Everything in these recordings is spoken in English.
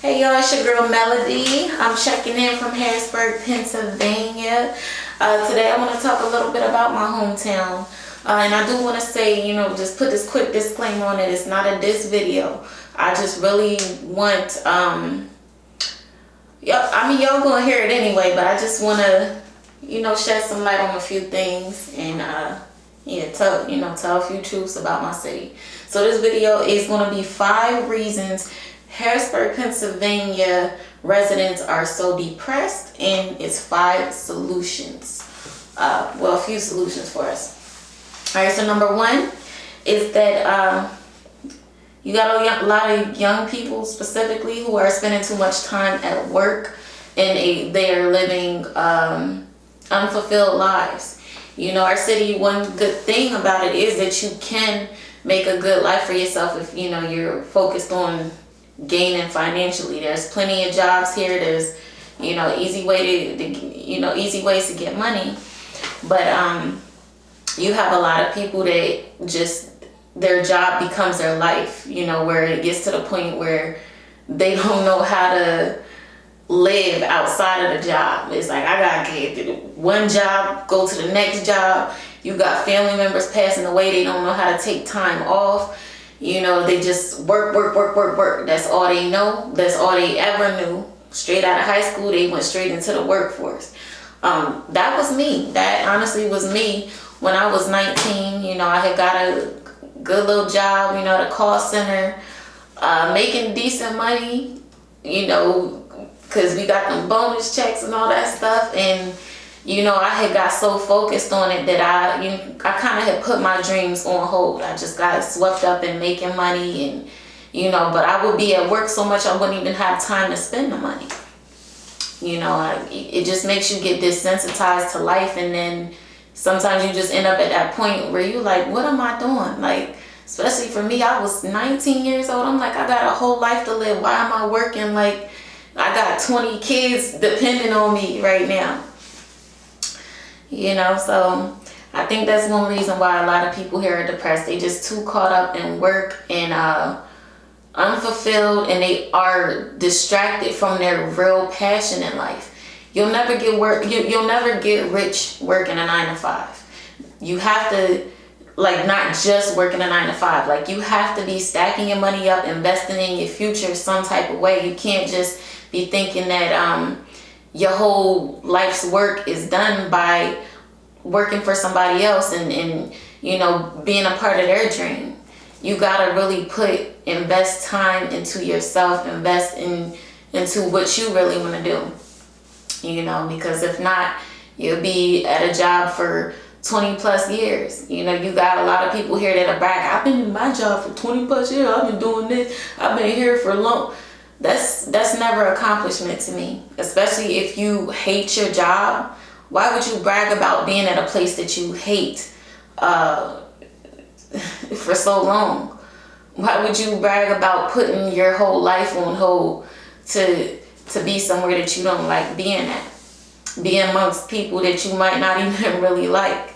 Hey y'all, it's your girl Melody. I'm checking in from Harrisburg, Pennsylvania. Today I want to talk a little bit about my hometown. And I do want to say, just put this quick disclaimer on it. It's not a diss video. I just really want, y'all gonna hear it anyway, but I just want to, shed some light on a few things and, tell a few truths about my city. So this video is going to be 5 reasons Harrisburg, Pennsylvania residents are so depressed, and it's 5 solutions. A few solutions for us. All right, so number 1 is that you got a lot of young people specifically who are spending too much time at work, and they are living unfulfilled lives. Our city, one good thing about it is that you can make a good life for yourself if you're focused on gaining financially. There's plenty of jobs here. There's easy ways to get money, but you have a lot of people that just their job becomes their life, where it gets to the point where they don't know how to live outside of the job. It's like, I gotta get one job, go to the next job. You got family members passing away, they don't know how to take time off. They just work. That's all they know. That's all they ever knew. Straight out of high school, they went straight into the workforce. That was me. That honestly was me when I was 19. I had got a good little job, at a call center, making decent money, because we got them bonus checks and all that stuff. And I had got so focused on it that I kind of had put my dreams on hold. I just got swept up in making money, and but I would be at work so much I wouldn't even have time to spend the money. It just makes you get desensitized to life, and then sometimes you just end up at that point where you're like, what am I doing? Like, especially for me, I was 19 years old. I'm like, I got a whole life to live. Why am I working? Like, I got 20 kids depending on me right now. So I think that's one reason why a lot of people here are depressed. They just too caught up in work and unfulfilled, and they are distracted from their real passion in life. You'll never get rich working a 9 to 5. You have to, not just working a 9 to 5. Like, you have to be stacking your money up, investing in your future some type of way. You can't just be thinking that your whole life's work is done by working for somebody else and being a part of their dream. You gotta really invest time into yourself, invest into what you really want to do. Because if not, you'll be at a job for 20 plus years. You got a lot of people here that are brag, I've been in my job for 20 plus years, I've been doing this, I've been here for long. That's never accomplishment to me, especially if you hate your job. Why would you brag about being at a place that you hate for so long? Why would you brag about putting your whole life on hold to be somewhere that you don't like being at? Be amongst people that you might not even really like.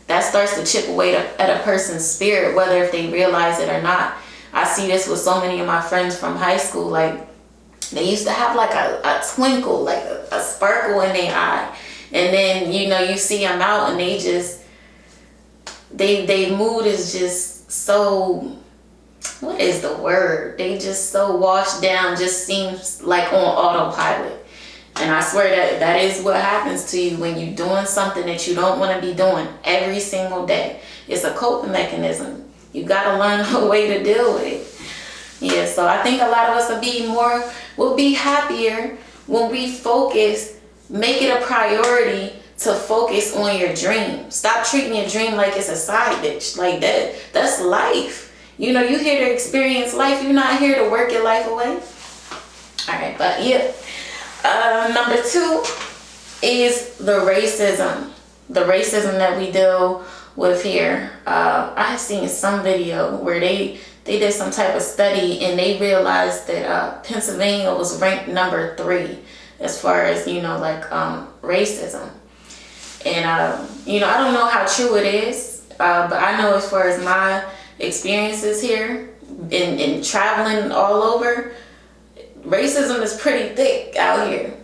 That starts to chip away at a person's spirit, whether if they realize it or not. I see this with so many of my friends from high school. Like, they used to have like a twinkle, like a sparkle in their eye. And then, you see them out and they just, they mood is just so, what is the word? They just so washed down, just seems like on autopilot. And I swear that is what happens to you when you're doing something that you don't want to be doing every single day. It's a coping mechanism. You got to learn a way to deal with it. Yeah, so I think a lot of us will be happier when we focus, make it a priority to focus on your dream. Stop treating your dream like it's a side bitch. Like that's life. You're here to experience life. You're not here to work your life away. All right, but yeah. Number 2 is the racism. The racism that we deal with here. I have seen some video where they did some type of study, and they realized that Pennsylvania was ranked number 3 as far as racism. And I don't know how true it is, but I know as far as my experiences here in traveling all over, racism is pretty thick out here.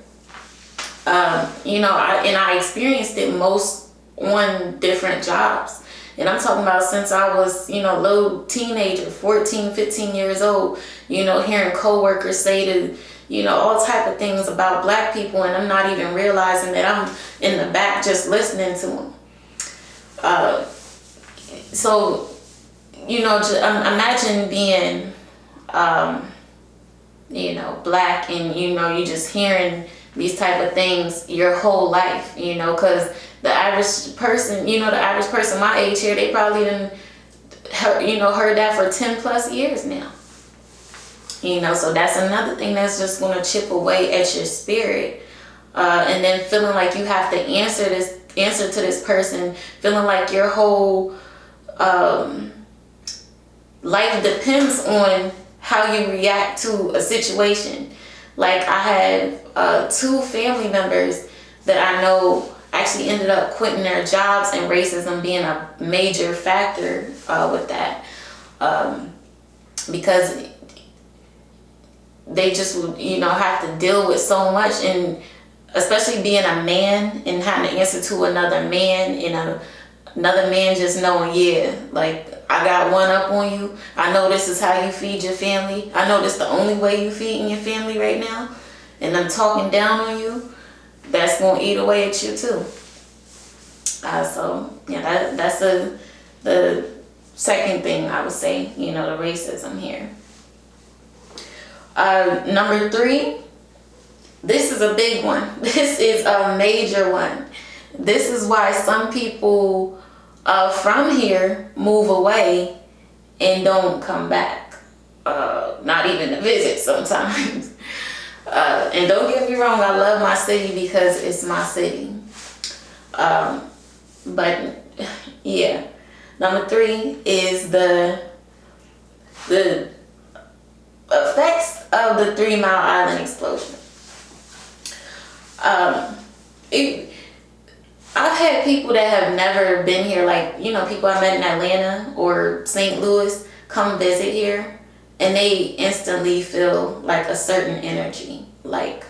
You know, I experienced it most on different jobs. And I'm talking about since I was, you know, little teenager, 14, 15 years old, you know, hearing coworkers say to, you know, all type of things about black people, and I'm not even realizing that I'm in the back just listening to them. So, you know, imagine being, you know, black, and, you know, you just hearing these type of things your whole life, you know, because the average person, you know, the average person my age here, they probably done heard that for 10 plus years now. You know, so that's another thing that's just going to chip away at your spirit. And then feeling like you have to answer to this person, feeling like your whole life depends on how you react to a situation. Like, I have 2 family members that I know actually ended up quitting their jobs, and racism being a major factor with that, because they just would, you know, have to deal with so much, and especially being a man and having to answer to another man, and another man just knowing, yeah, like, I got one up on you. I know this is how you feed your family. I know this is the only way you feeding your family right now, and I'm talking down on you. That's gonna eat away at you too. So yeah, that's the second thing I would say. You know, the racism here. Number 3. This is a big one. This is a major one. This is why some people from here move away and don't come back. Not even to visit sometimes. And don't get me wrong, I love my city because it's my city. But yeah, number 3 is the effects of the 3 Mile Island explosion. I've had people that have never been here, like, you know, people I met in Atlanta or St. Louis, come visit here, and they instantly feel like a certain energy. Like,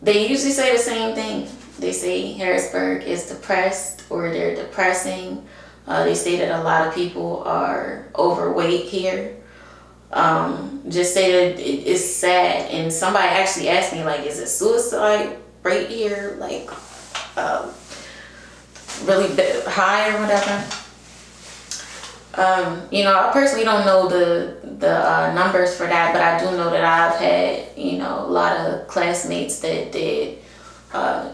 they usually say the same thing. They say Harrisburg is depressed, or they're depressing. They say that a lot of people are overweight here. Just say that it's sad. And somebody actually asked me, like, is it suicide rate here, like, really high or whatever? You know, I personally don't know the numbers for that, but I do know that I've had, you know, a lot of classmates that did,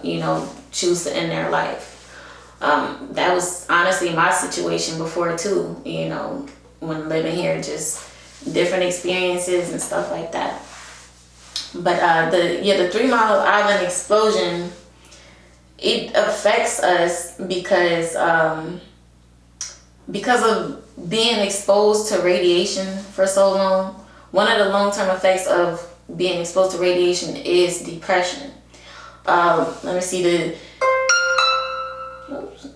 you know, choose to end their life. That was honestly my situation before too, you know, when living here, just different experiences and stuff like that. But the 3 Mile Island explosion, it affects us because of being exposed to radiation for so long. One of the long-term effects of being exposed to radiation is depression. Let me see the. Oops.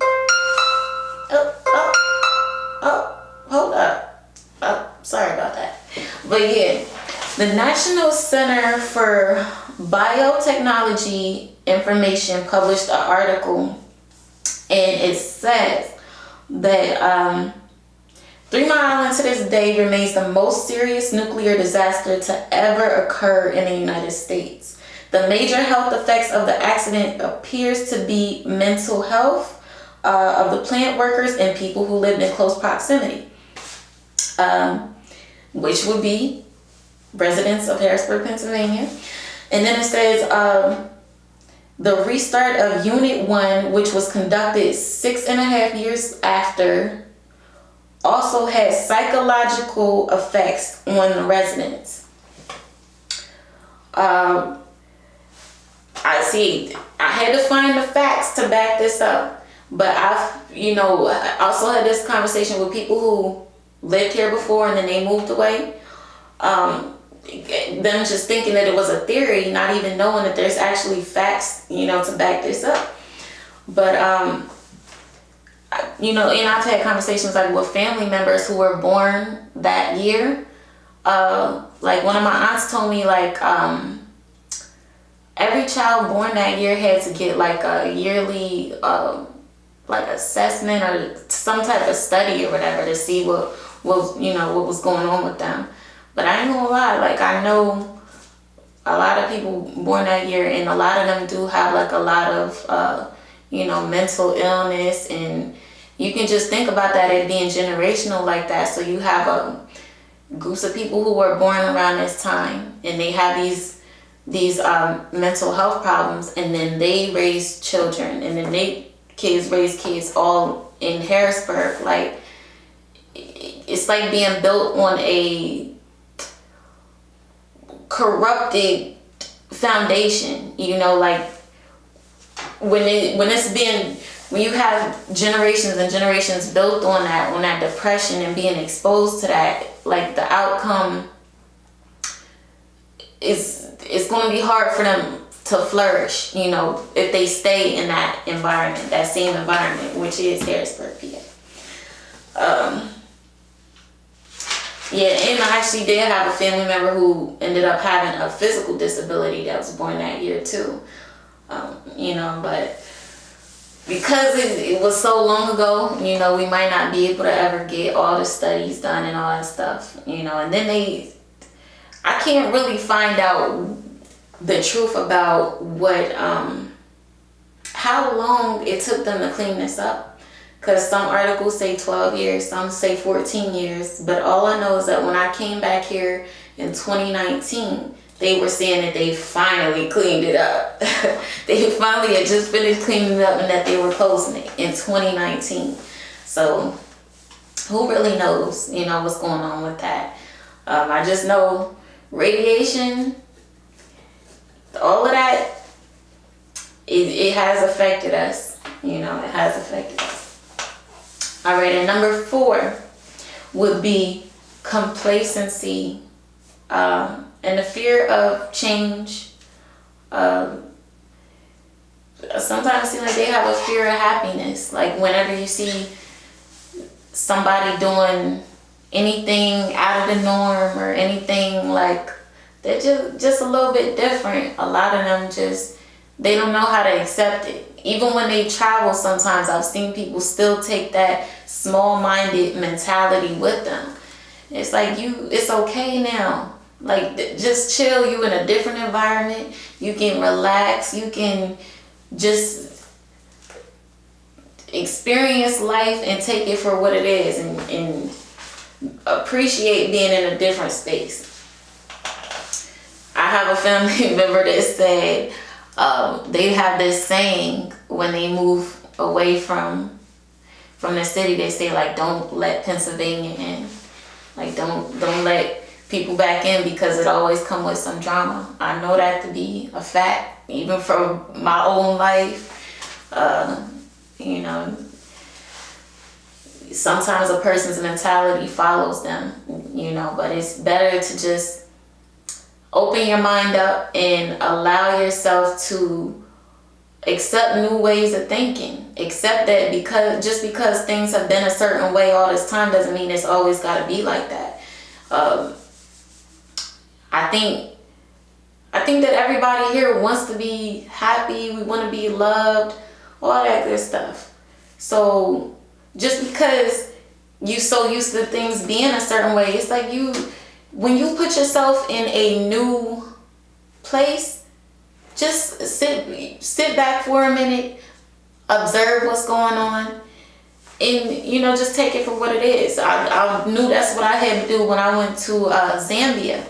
Hold up. Oh, sorry about that. But yeah, the National Center for Biotechnology Information published an article, and it says that 3 Mile Island to this day remains the most serious nuclear disaster to ever occur in the United States. The major health effects of the accident appears to be mental health of the plant workers and people who lived in close proximity, which would be residents of Harrisburg, Pennsylvania. And then it says the restart of Unit 1, which was conducted 6.5 years after, also had psychological effects on the residents. I see. I had to find the facts to back this up, but I've, you know, I also had this conversation with people who lived here before and then they moved away. Them just thinking that it was a theory, not even knowing that there's actually facts, you know, to back this up. But you know, and I've had conversations like with family members who were born that year, like one of my aunts told me, like, every child born that year had to get like a yearly like assessment or some type of study or whatever to see what was going on with them. But I ain't gonna lie, like, I know a lot of people born that year, and a lot of them do have like a lot of mental illness, and you can just think about that as being generational like that. So you have groups of people who were born around this time, and they have these mental health problems, and then they raise children, and then they kids raise kids all in Harrisburg. Like, it's like being built on a corrupted foundation, like when you have generations and generations built on that depression and being exposed to that, like, the outcome it's going to be hard for them to flourish, if they stay in that environment, that same environment, which is Harrisburg, PA. Yeah, and I actually did have a family member who ended up having a physical disability that was born that year too. But because it was so long ago, we might not be able to ever get all the studies done and all that stuff, and then I can't really find out the truth about how long it took them to clean this up. Because some articles say 12 years, some say 14 years. But all I know is that when I came back here in 2019, they were saying that they finally cleaned it up. They finally had just finished cleaning it up, and that they were closing it in 2019. So who really knows, what's going on with that? I just know radiation, all of that, it has affected us. It has affected us. All right, and number 4 would be complacency and the fear of change. Sometimes it seems like they have a fear of happiness. Like, whenever you see somebody doing anything out of the norm or anything, like, they're just a little bit different, a lot of them they don't know how to accept it. Even when they travel, sometimes I've seen people still take that small-minded mentality with them. It's like, it's okay now. Like, just chill. You in a different environment. You can relax. You can just experience life and take it for what it is, and appreciate being in a different space. I have a family member that said they have this saying when they move away from the city. They say, like, don't let Pennsylvania in. Like, don't let people back in, because it always comes with some drama. I know that to be a fact, even from my own life. Sometimes a person's mentality follows them, but it's better to just open your mind up and allow yourself to accept new ways of thinking. Accept that because things have been a certain way all this time doesn't mean it's always got to be like that. I think that everybody here wants to be happy. We want to be loved, all that good stuff. So just because you so used to things being a certain way, it's like when you put yourself in a new place, just sit back for a minute, observe what's going on, and just take it for what it is. I knew that's what I had to do when I went to Zambia.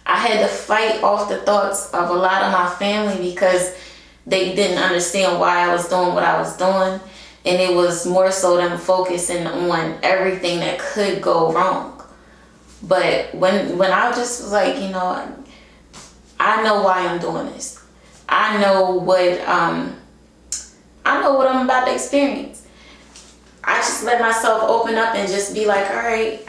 I had to fight off the thoughts of a lot of my family because they didn't understand why I was doing what I was doing, and it was more so them focusing on everything that could go wrong. But when I just was like, I know why I'm doing this. I know what I'm about to experience. I just let myself open up and just be like, all right,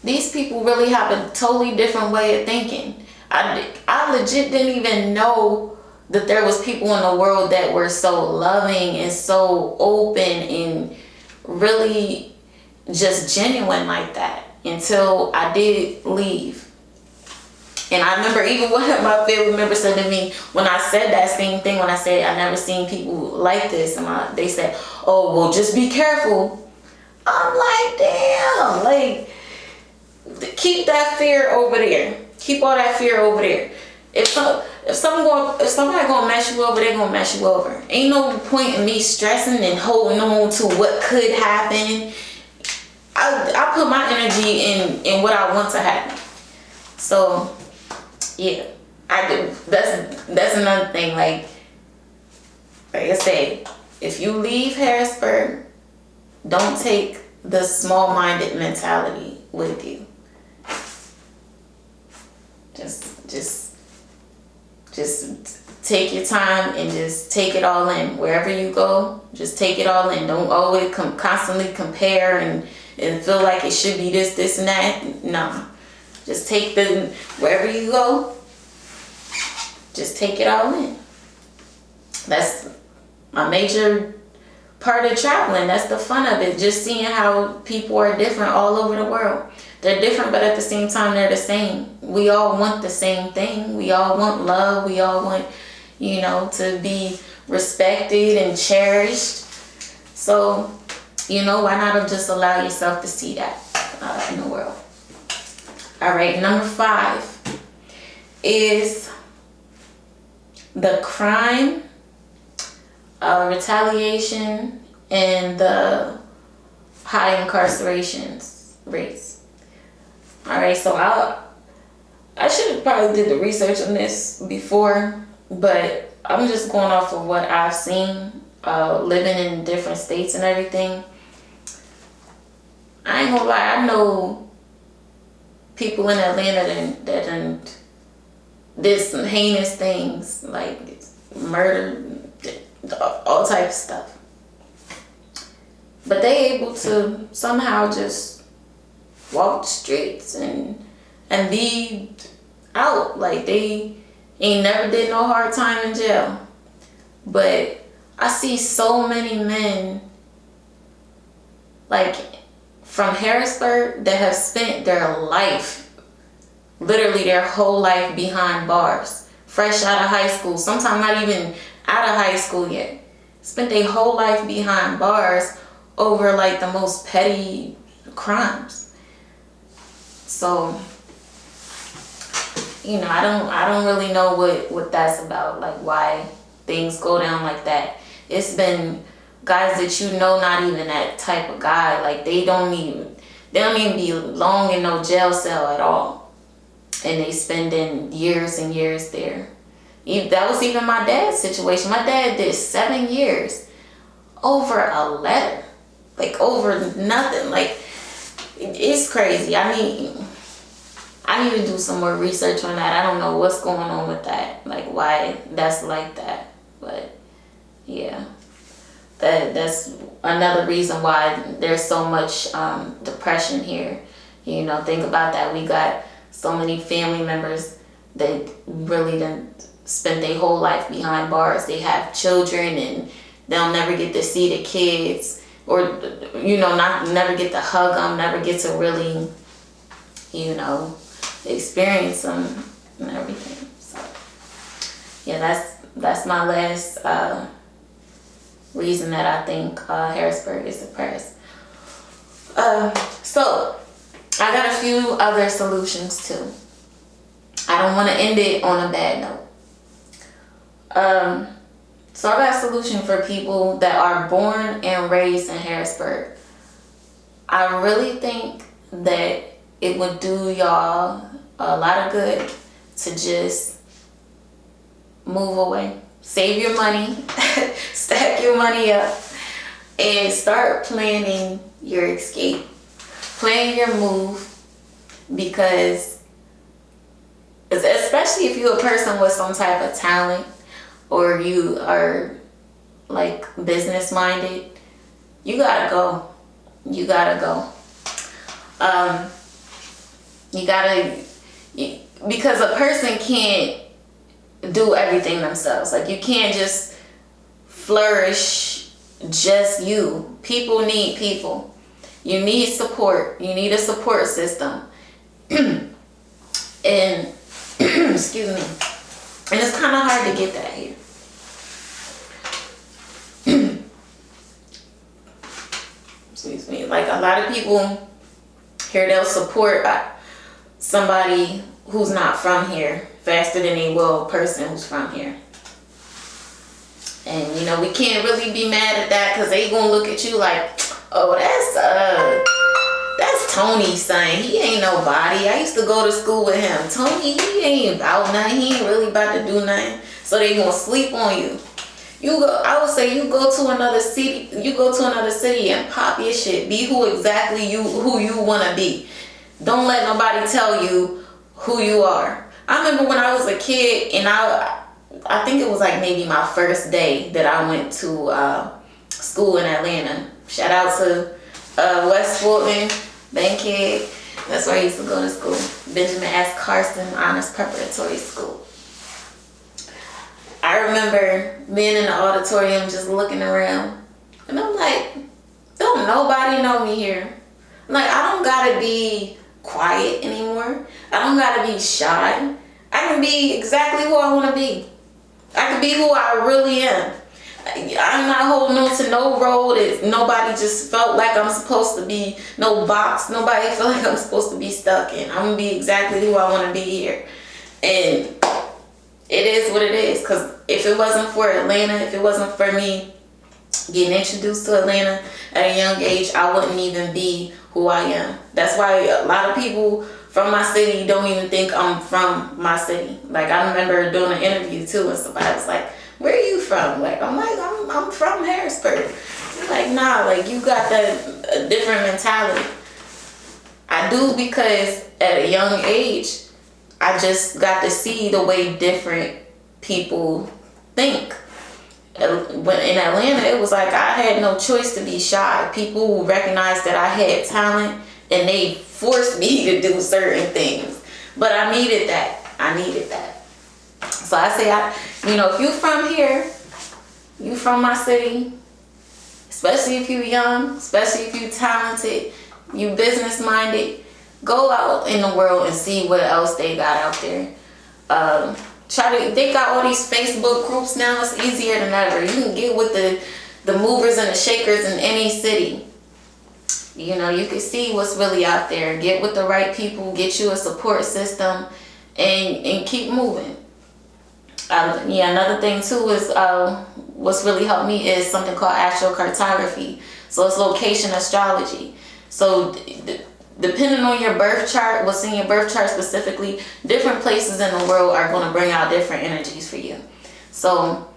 these people really have a totally different way of thinking. I legit didn't even know that there was people in the world that were so loving and so open and really just genuine like that. until I did leave. And I remember even one of my family members said to me, when I said that same thing, when I said I never seen people like this, and they said, oh, well, just be careful. I'm like, damn, like, keep that fear over there. Keep all that fear over there. If somebody gonna mess you over, they're gonna mess you over. Ain't no point in me stressing and holding on to what could happen. I put my energy in what I want to happen. So yeah, I do. That's another thing. Like I said, if you leave Harrisburg, don't take the small-minded mentality with you. Just take your time and just take it all in. Wherever you go, just take it all in. Don't always constantly compare and feel like it should be this, and that. No. Just take wherever you go, just take it all in. That's my major part of traveling. That's the fun of it. Just seeing how people are different all over the world. They're different, but at the same time, they're the same. We all want the same thing. We all want love. We all want, to be respected and cherished. So, why not just allow yourself to see that in the world? All right, number 5 is the crime, retaliation, and the high incarceration rates. All right, so I should have probably did the research on this before, but I'm just going off of what I've seen, living in different states and everything. I ain't gonna lie, I know people in Atlanta that did some heinous things, like murder, all types of stuff. But they able to somehow just walk the streets and be out. Like they ain't never did no hard time in jail. But I see so many men, like from Harrisburg, that have spent their life, literally their whole life behind bars, fresh out of high school, sometimes not even out of high school yet. Spent their whole life behind bars over like the most petty crimes. So, I don't really know what that's about, like why things go down like that. It's been guys that not even that type of guy. Like they don't even be long in no jail cell at all, and they spending years and years there. That was even my dad's situation. My dad did 7 years over a letter, like over nothing. Like it's crazy. I need to do some more research on that. I don't know what's going on with that, like why that's like that. But yeah, that's another reason why there's so much depression here. Think about that. We got so many family members that really didn't spend their whole life behind bars. They have children and they'll never get to see the kids, or never get to hug them, never get to really experience them and everything. So yeah, that's my last reason that I think Harrisburg is depressed. So I got a few other solutions too. I don't want to end it on a bad note. So I got a solution for people that are born and raised in Harrisburg. I really think that it would do y'all a lot of good to just move away. Save your money, stack your money up, and start planning your escape. Plan your move, because especially if you're a person with some type of talent, or you are like business minded, you gotta go. You gotta go. Because a person can't do everything themselves. Like you can't just flourish just you. People need people. You need support. You need a support system. And excuse me. And it's kind of hard to get that here. Excuse me. Like a lot of people here, they'll support somebody who's not from here faster than they will a person who's from here. And you know, we can't really be mad at that, because they gonna look at you like, oh, that's Tony's son. He ain't nobody. I used to go to school with him. Tony, he ain't about nothing. He ain't really about to do nothing. So they gonna sleep on you. I would say you go to another city. You go to another city and pop your shit. Be who you wanna be. Don't let nobody tell you who you are. I remember when I was a kid, and I think it was like maybe my first day that I went to school in Atlanta. Shout out to West Fulton, Bankhead. That's where I used to go to school. Benjamin S. Carson Honors Preparatory School. I remember being in the auditorium just looking around. And I'm like, don't nobody know me here. Like, I don't gotta be quiet anymore. I don't gotta be shy. I can be exactly who I want to be. I can be who I really am. I'm not holding on to no role that nobody just felt like I'm supposed to be, no box nobody felt like I'm supposed to be stuck in. I'm gonna be exactly who I want to be here. And it is what it is, because if it wasn't for Atlanta, if it wasn't for me getting introduced to Atlanta at a young age, I wouldn't even be who I am. That's why a lot of people from my city don't even think I'm from my city. Like, I remember doing an interview too, and somebody was like, where are you from? Like, I'm from Harrisburg. They're like, nah, like, you got that different mentality. I do, because at a young age, I just got to see the way different people think. But in Atlanta, it was like I had no choice to be shy. People recognized that I had talent, and they forced me to do certain things. But I needed that. So I say, if you from here, you from my city, especially if you young, especially if you talented, you business minded, go out in the world and see what else they got out there. They got all these Facebook groups now. It's easier than ever. You can get with the movers and the shakers in any city. You know, you can see what's really out there. Get with the right people, get you a support system, and keep moving. Another thing too is what's really helped me is something called astrocartography. So it's location astrology. So depending on your birth chart, what's in your birth chart specifically, different places in the world are going to bring out different energies for you. So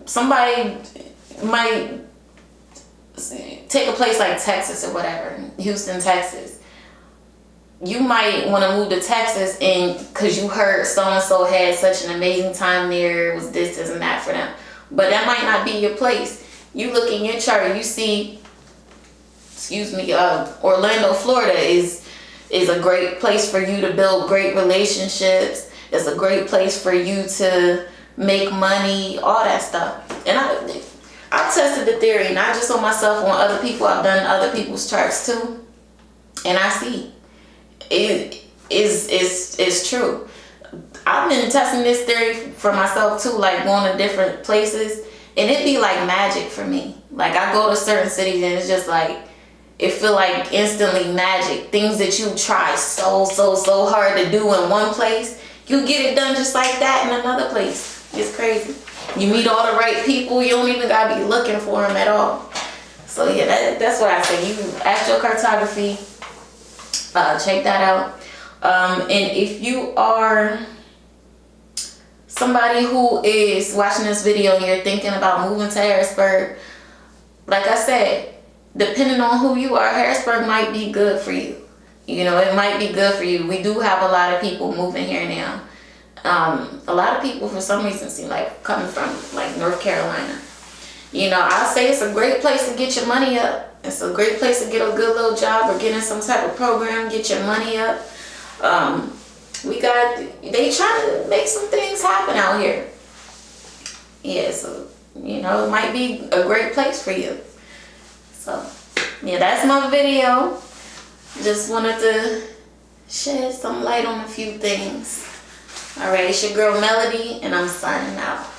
somebody might take a place like Texas or whatever, Houston, Texas. You might want to move to Texas because you heard so-and-so had such an amazing time there, it was this and that for them. But that might not be your place. You look in your chart and you see, Orlando, Florida is a great place for you to build great relationships. It's a great place for you to make money, all that stuff. And I've tested the theory, not just on myself, on other people. I've done other people's charts too. And I see it is true. I've been testing this theory for myself too, like going to different places, and it'd be like magic for me. Like, I go to certain cities and it's just like, it feel like instantly magic. Things that you try so hard to do in one place, you get it done just like that in another place. It's crazy. You meet all the right people, you don't even gotta be looking for them at all. So yeah, that's what I say. You astrocartography, check that out. And if you are somebody who is watching this video and you're thinking about moving to Harrisburg, like I said, depending on who you are, Harrisburg might be good for you. You know, it might be good for you. We do have a lot of people moving here now. A lot of people, for some reason, seem like coming from like North Carolina. You know, I'll say it's a great place to get your money up. It's a great place to get a good little job or get in some type of program, get your money up. They trying to make some things happen out here. Yeah, so, you know, it might be a great place for you. So, yeah, that's my video. Just wanted to shed some light on a few things. Alright, it's your girl Melody, and I'm signing out.